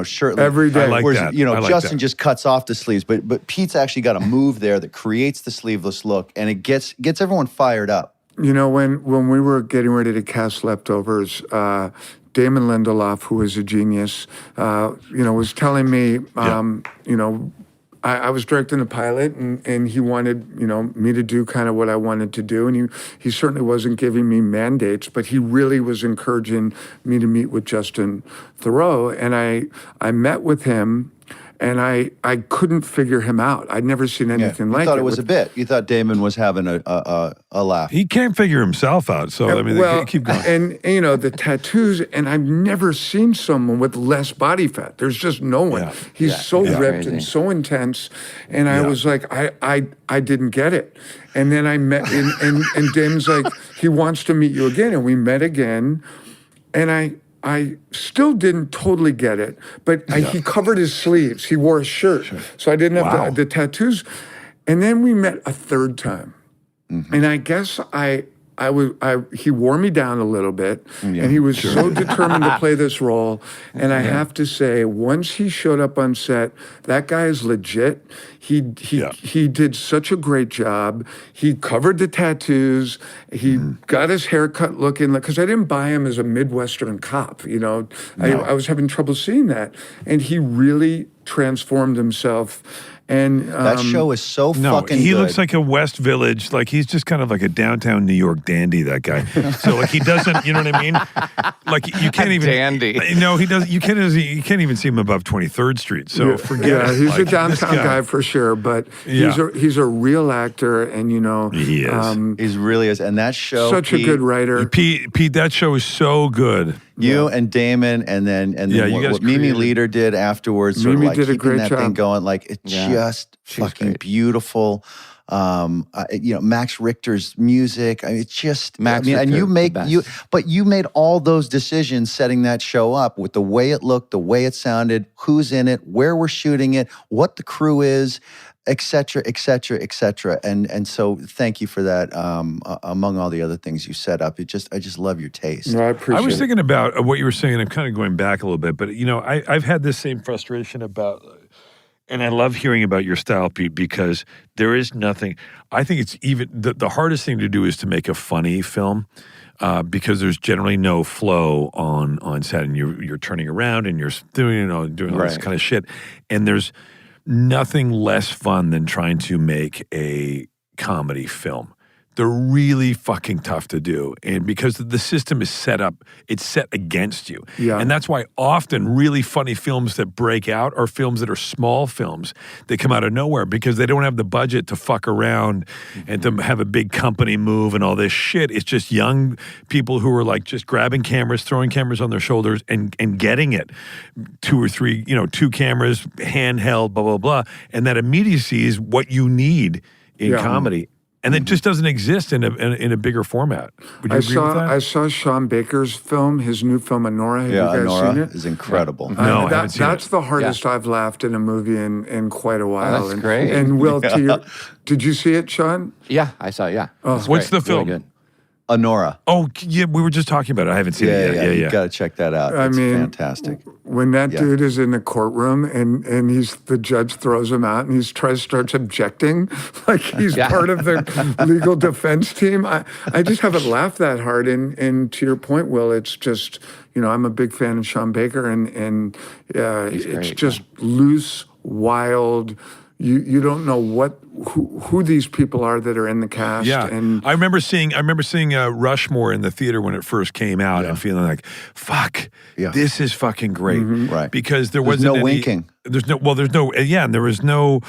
shirtless every day. I like Whereas, that. you know, I like Justin that. just cuts off the sleeves, but Pete's actually got a move there that creates the sleeveless look, and it gets everyone fired up. You know, when we were getting ready to cast Leftovers, Damon Lindelof, who is a genius, was telling me, I was directing the pilot, and he wanted, me to do kind of what I wanted to do, and he certainly wasn't giving me mandates, but he really was encouraging me to meet with Justin Theroux, and I met with him. And I couldn't figure him out. I'd never seen anything like it. You thought it was a bit. You thought Damon was having a laugh. He can't figure himself out, so I mean, keep going. And the tattoos, and I've never seen someone with less body fat. There's just no one. Yeah. He's so ripped crazy. and so intense. And I was like, I didn't get it. And then I met, and Damon's like, he wants to meet you again. And we met again. And I still didn't totally get it, but he covered his sleeves. He wore a shirt. So I didn't have the tattoos. And then we met a third time. And I guess I he wore me down a little bit, and he was so determined to play this role. And I have to say, once he showed up on set, that guy is legit. He did such a great job. He covered the tattoos. He got his haircut looking like, because I didn't buy him as a Midwestern cop. You know, I was having trouble seeing that, and he really transformed himself. And that show is so fucking he good. looks like a West Village, like he's just kind of like a downtown New York dandy, that guy. So like he doesn't, you know what I mean? Like you can't even dandy. No, he doesn't. You can't even see him above 23rd Street. So forget it. He's like, a downtown guy for sure, but he's a real actor, and you know he is. He really is, and that show. Such a good writer. Pete, that show is so good. You and Damon, and then what Mimi Leader did afterwards, sort of like did a keeping great that job. thing going. Like it's just fucking beautiful. You know, Max Richter's music. I mean, it's just. Richter, and you the made all those decisions setting that show up with the way it looked, the way it sounded, who's in it, where we're shooting it, what the crew is, et cetera, et cetera, et cetera. And so thank you for that. Among all the other things you set up, I just love your taste. No, I appreciate I was it. thinking about what you were saying. I'm kind of going back a little bit, but you know, I've had this same frustration about, and I love hearing about your style, Pete, because there is nothing. I think it's even the hardest thing to do is to make a funny film. Because there's generally no flow on set, and you're turning around and you're doing all this kind of shit, and there's nothing less fun than trying to make a comedy film. They're really fucking tough to do. And because the system is set up, it's set against you. Yeah. And that's why often really funny films that break out are films that are small films that come out of nowhere because they don't have the budget to fuck around and to have a big company move and all this shit. It's just young people who are like just grabbing cameras, throwing cameras on their shoulders and getting it. 2 or 3, 2 cameras, handheld, blah, blah, blah. And that immediacy is what you need in comedy. And it just doesn't exist in a bigger format. Would you agree with that? I saw Sean Baker's film, his new film, Honora. Have you guys Honora seen it? is incredible. No, I haven't seen That's it. the hardest I've laughed in a movie in quite a while. that's great. And Will, did you see it, Sean? Yeah, I saw it, yeah. What's the film? Really good. Honora. Oh, yeah, we were just talking about it. I haven't seen it yet. Yeah. You got to check that out. It's fantastic. When that dude is in the courtroom and the judge throws him out and he starts objecting like he's part of the legal defense team, I just haven't laughed that hard. And to your point, Will, it's just, I'm a big fan of Sean Baker and it's just loose, wild. You don't know who these people are that are in the cast. Yeah, and I remember seeing Rushmore in the theater when it first came out and feeling like, fuck, this is fucking great. Right. Because there There's wasn't no any, winking. And there was no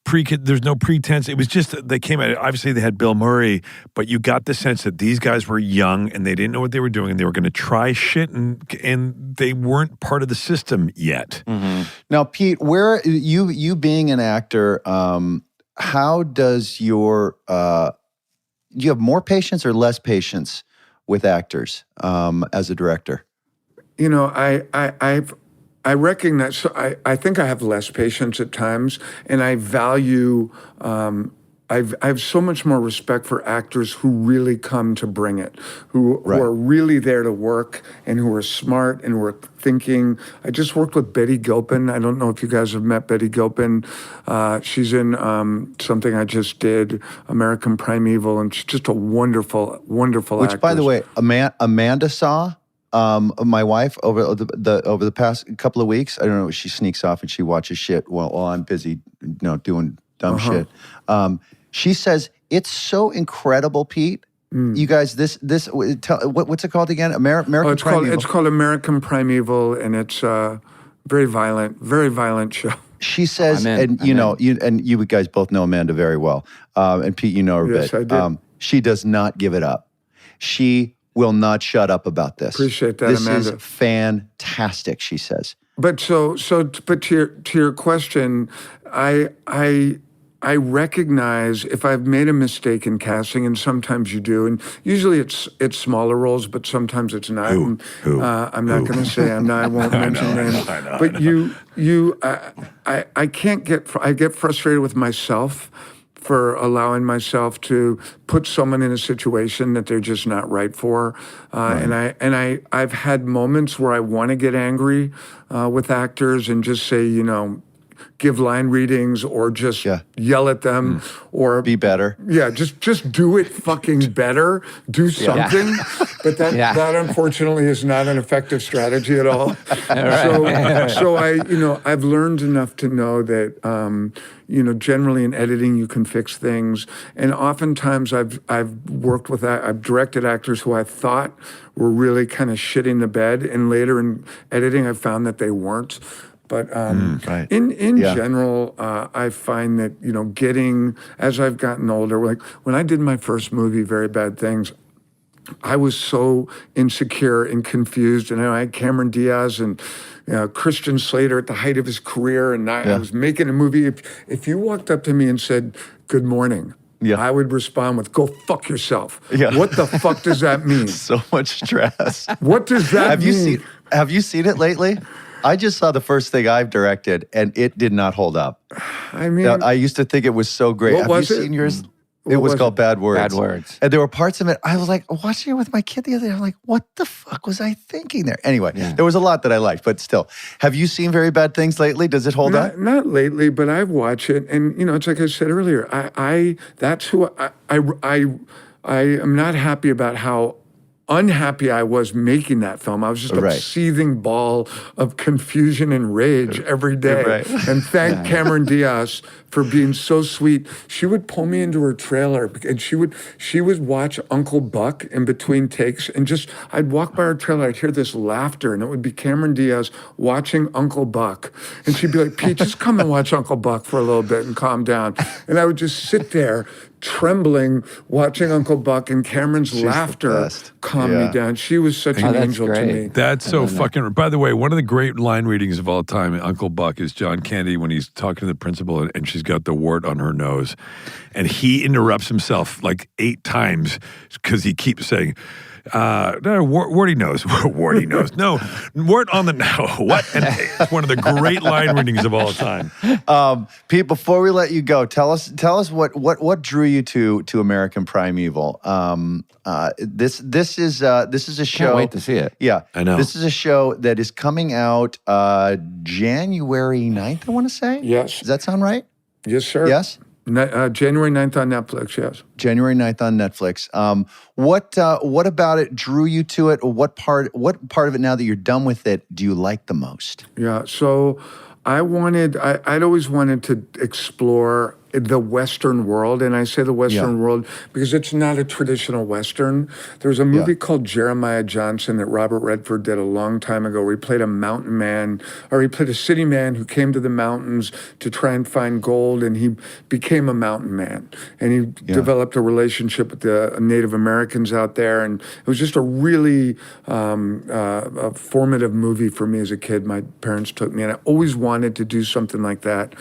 pretense. It was just they came out. Obviously, they had Bill Murray, but you got the sense that these guys were young and they didn't know what they were doing, and they were going to try shit, and they weren't part of the system yet. Mm-hmm. Now, Pete, where you being an actor, how does you have more patience or less patience with actors as a director? I recognize, so I think I have less patience at times, and I value, I have so much more respect for actors who really come to bring it, who are really there to work and who are smart and who are thinking. I just worked with Betty Gilpin. I don't know if you guys have met Betty Gilpin. She's in something I just did, American Primeval, and she's just a wonderful, wonderful actress. Which, by the way, Amanda saw. My wife over the past couple of weeks, I don't know, she sneaks off and she watches shit while I'm busy, doing dumb shit. She says it's so incredible, Pete. You guys, what's it called again? American Primeval. It's called American Primeval, and it's very violent show. She says, you guys both know Amanda very well, and Pete, you know her a bit. Yes, I do. She does not give it up. She will not shut up about this. Appreciate that, this Amanda. This is fantastic, she says. But but to your question, I recognize if I've made a mistake in casting, and sometimes you do, and usually it's smaller roles, but sometimes it's not. I'm not going to say. I won't mention names. But I get frustrated with myself for allowing myself to put someone in a situation that they're just not right for. And I've had moments where I want to get angry with actors and just say, you know, give line readings or just yell at them or be better. Yeah, just do it fucking better. Do something. Yeah. But that unfortunately is not an effective strategy at all. So I've learned enough to know that generally in editing you can fix things. And oftentimes I've directed actors who I thought were really kind of shitting the bed, and later in editing I found that they weren't. But in general, I find that, getting, as I've gotten older, like when I did my first movie, Very Bad Things, I was so insecure and confused. And I had Cameron Diaz and Christian Slater at the height of his career. And I was making a movie. If you walked up to me and said, "Good morning," I would respond with, "Go fuck yourself." Yeah. What the fuck does that mean? So much stress. What does that mean? Have you seen it lately? I just saw the first thing I've directed, and it did not hold up. I mean, I used to think it was so great. What was Have you seen yours? It was called Bad Words. Bad Words. And there were parts of it, I was like, watching it with my kid the other day, I'm like, what the fuck was I thinking there? Anyway, there was a lot that I liked, but still. Have you seen Very Bad Things lately? Does it hold up? Not lately, but I've watched it. And, it's like I said earlier, that's who I am not happy about how unhappy I was making that film. I was just a seething ball of confusion and rage every day. And thank Cameron Diaz for being so sweet. She would pull me into her trailer and she would watch Uncle Buck in between takes, and I'd walk by her trailer, I'd hear this laughter, and it would be Cameron Diaz watching Uncle Buck. And she'd be like, "Pete, just come and watch Uncle Buck for a little bit and calm down." And I would just sit there trembling, watching Uncle Buck, and Cameron's laughter calmed me down. She was such an angel to me. That's so fucking... By the way, one of the great line readings of all time, Uncle Buck, is John Candy when he's talking to the principal and she's got the wart on her nose. And he interrupts himself like 8 times because he keeps saying... no, warty nose. Warty nose. No, wart on the what? And it's one of the great line readings of all time. Pete, before we let you go, tell us what drew you to American Primeval. This is a show. Can't wait to see it. Yeah, I know. This is a show that is coming out January 9th, I want to say. Yes. Does that sound right? Yes, sir. Yes. January 9th on Netflix, yes. January 9th on Netflix. What about it drew you to it? Or what part of it, now that you're done with it, do you like the most? Yeah, so I'd always wanted to explore the Western world, and I say the Western world because it's not a traditional Western. There's a movie called Jeremiah Johnson that Robert Redford did a long time ago where he played a mountain man, or he played a city man who came to the mountains to try and find gold, and he became a mountain man. And he developed a relationship with the Native Americans out there, and it was just a really a formative movie for me as a kid. My parents took me, and I always wanted to do something like that.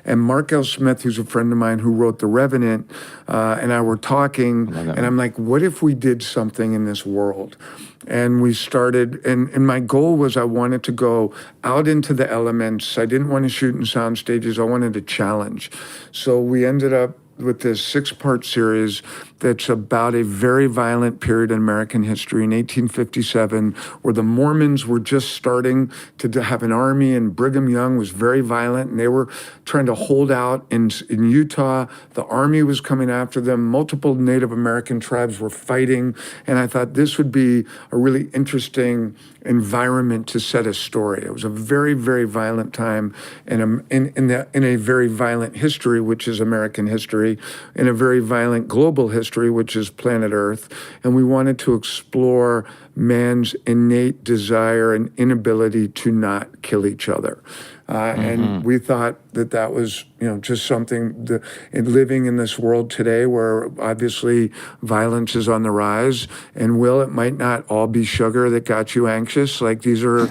And Mark L. Smith, who's a friend of mine who wrote The Revenant, and I were talking, and I'm like, what if we did something in this world? And we started, and my goal was I wanted to go out into the elements. I didn't want to shoot in sound stages. I wanted a challenge. So we ended up with this 6-part series that's about a very violent period in American history in 1857, where the Mormons were just starting to have an army, and Brigham Young was very violent, and they were trying to hold out in Utah. The army was coming after them. Multiple Native American tribes were fighting, and I thought this would be a really interesting environment to set a story. It was a very, very violent time in a very violent history, which is American history, in a very violent global history, which is planet Earth. And we wanted to explore man's innate desire and inability to not kill each other. And we thought that was, just something in living in this world today where obviously violence is on the rise. And it might not all be sugar that got you anxious. Like these are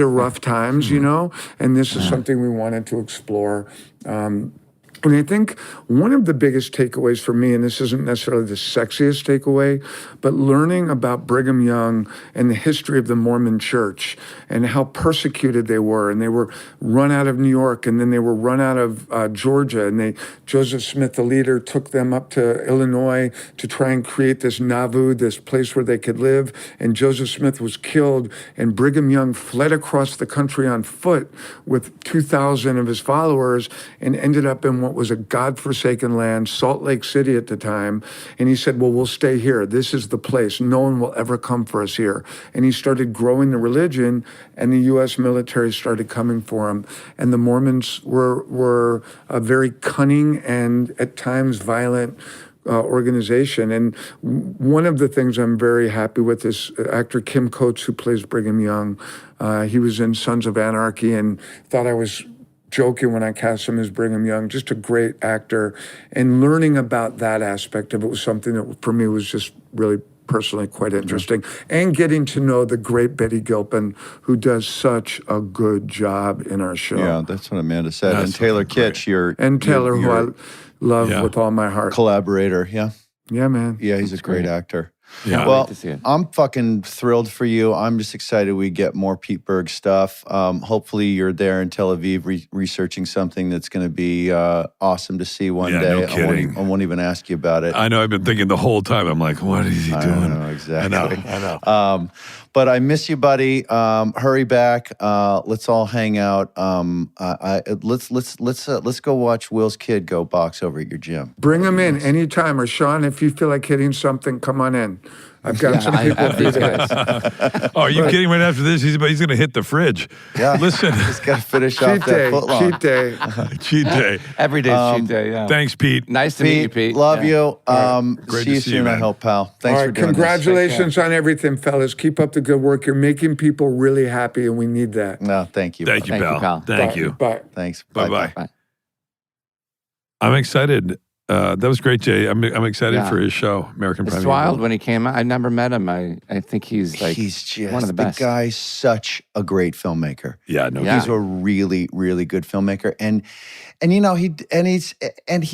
rough times, and this is something we wanted to explore. And I think one of the biggest takeaways for me, and this isn't necessarily the sexiest takeaway, but learning about Brigham Young and the history of the Mormon Church and how persecuted they were. And they were run out of New York, and then they were run out of Georgia. And Joseph Smith, the leader, took them up to Illinois to try and create this Nauvoo, this place where they could live. And Joseph Smith was killed, and Brigham Young fled across the country on foot with 2,000 of his followers and ended up in what was a godforsaken land, Salt Lake City at the time. And he said, well, we'll stay here. This is the place. No one will ever come for us here. And he started growing the religion, and the U.S. military started coming for him. And the Mormons were a very cunning and at times violent organization. And one of the things I'm very happy with is actor Kim Coates, who plays Brigham Young. He was in Sons of Anarchy and thought I was joking when I cast him as Brigham Young. Just a great actor. And learning about that aspect of it was something that for me was just really personally quite interesting. And getting to know the great Betty Gilpin, who does such a good job in our show. Yeah, that's what Amanda said. And Taylor Kitsch, who I love with all my heart. Collaborator, yeah. Yeah, man. Yeah, he's a great actor. Yeah. Well, to see it. I'm fucking thrilled for you. I'm just excited we get more Pete Berg stuff. Hopefully you're there in Tel Aviv researching something that's going to be awesome to see one day. No kidding. I won't even ask you about it. I know. I've been thinking the whole time. I'm like, what is he doing? I know, exactly. I know. But I miss you, buddy. Hurry back. Let's all hang out. Let's go watch Will's kid go box over at your gym. Bring him in anytime. Or Sean, if you feel like hitting something, come on in. I've got some people for guys. Oh, are you kidding? Right after this, he's going to hit the fridge. Yeah. Listen. Just got to finish off that footlong. Cheat day. Cheat day. Every day's cheat day, yeah. Thanks, Pete. Nice to meet you, Pete. Love you. Great See you to see you, soon, I man. hope, pal. Thanks All for right, doing congratulations on everything, fellas. Keep up the good work. You're making people really happy, and we need that. this. No, thank you. Thank you, Thank you, pal. pal. Thank you. Bye. Thanks. Bye-bye. Bye. I'm excited. That was great, Jay. I'm excited Yeah. for his show, American Prime It's Evil. wild when he came out. I never met him. I think he's like He's just one of the best. guy's such a great filmmaker. Yeah, no. Yeah. He's a really, really good filmmaker, and you know he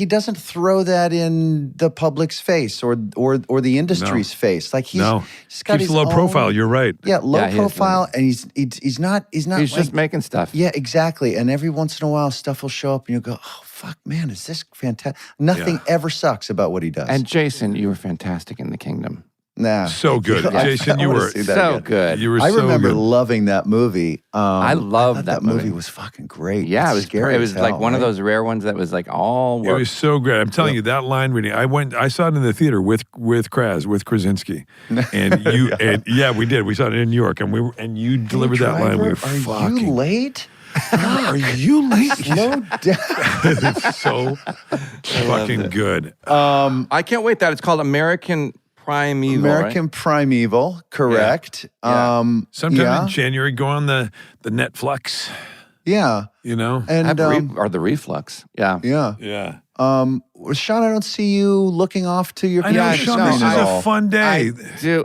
doesn't throw that in the public's face or the industry's face. Like he's got Keeps his a low own, profile. You're right. Yeah, low Yeah, he is profile, and he's not. He's like, just making stuff. Yeah, exactly. And every once in a while, stuff will show up, and you'll go, "Oh fuck, man, is this fantastic?" Nothing ever sucks about what he does. And Jason, you were fantastic in The Kingdom. nah, So good. I Jason, you wanna were see that So again. good. You were I so remember good. loving that movie. I loved thought that movie movie. was fucking great. Yeah, It's it was scary It was as like hell, one of right? those rare ones that was like all It work. was so great. I'm telling you, that line reading. I saw it in the theater with Krasinski, and you and we did. We saw it in New York, and you delivered that line. We were Are fucking. you late? Are you late? Slow down. It's so fucking good. I can't wait. That it's called American Primeval. American Primeval, correct. Yeah. Sometime in January, go on the Netflix. Yeah. You know. And or the Reflux. Yeah. yeah. Yeah. Sean, I don't see you looking off to your I know, fiance Sean. This is at a all. fun day.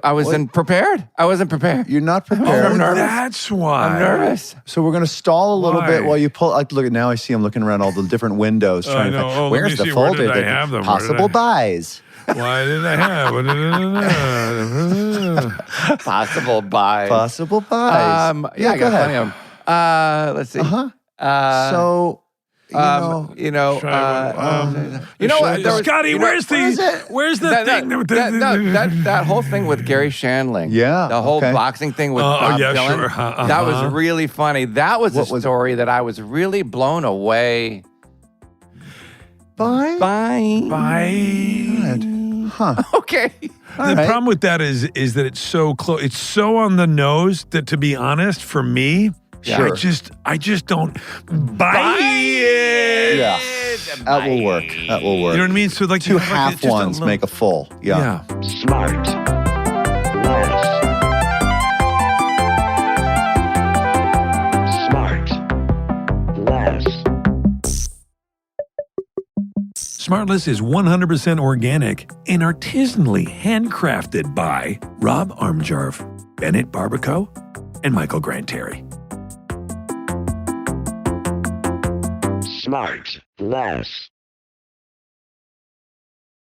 I wasn't prepared. I wasn't prepared. You're not Oh, prepared. that's why. I'm nervous. So we're going to stall a little Why? bit while you pull. Like, look, now I see him looking around all the different windows, I trying to know. find Oh, let where's me the see, where folder did I that have them? Where did possible I- buys. Why did I have? Possible buys. Possible buys. Yeah, I go got ahead. plenty of them. Let's see. So, you know, you know, Scotty, where's the thing? That whole thing with Gary Shandling. Yeah, The whole okay. boxing thing with Bob yeah, Dylan. sure. That was really funny. That was What a was- story that I was really blown away buy? by. Huh. Okay. The right. problem with that is that it's so close. It's so on the nose that, to be honest, for me, Sure. I just don't buy it. Yeah. That will work. That will work. You know what I mean? So like Two you have, like, half just a ones little- make a full. Yeah. SmartLess. SmartLess is 100% organic and artisanally handcrafted by Rob Armjarv, Bennett Barbaco, and Michael Grant Terry. SmartLess.